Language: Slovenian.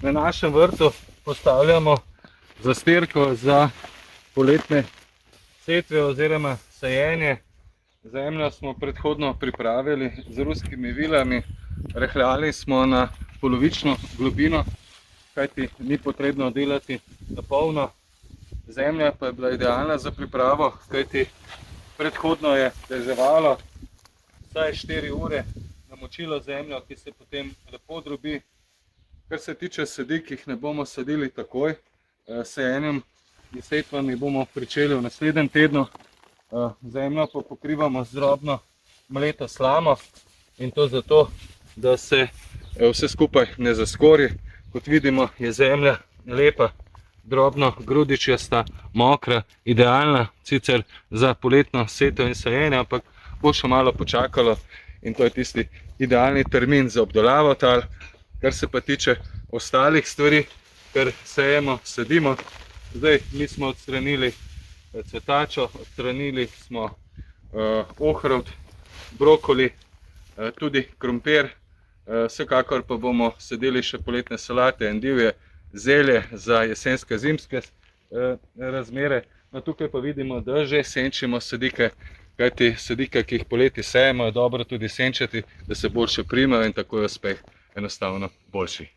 na našem vrtu postavljamo zastirko za poletne setve oziroma sajenje. Zemljo smo predhodno pripravili z ruskimi vilami, rahljali smo na polovično globino, kajti ni potrebno delati na polno. Zemlja pa je bila idealna za pripravo, kajti predhodno je deževalo vsaj 4 ure, namočilo zemljo, ki se potem lepo drobi. Kar se tiče sadik, jih ne bomo sadili takoj, sajenjem in setvami bomo pričeli v naslednjem tednu. Zemljo pa pokrivamo z drobno mleto slamo in to zato, da se vse skupaj ne zaskori. Kot vidimo, je zemlja lepa, drobno grudičasta, mokra, idealna sicer za poletno setev in sajenje, ampak bo še malo počakalo in to je tisti idealni termin za obdelavo tal. Kar se pa tiče ostalih stvari, kar sejemo, sadimo, zdaj mi smo odstranili cvetačo, odstranili smo ohrovt, brokoli, tudi krompir, vsekakor pa bomo sadili še poletne solate, endivje, zelje za jesensko-zimske razmere. No, tukaj pa vidimo, da že senčimo sadike, kajti sadike, ki jih poleti sejemo, je dobro tudi senčati, da se boljše primejo in tako je uspeh enostavno boljši.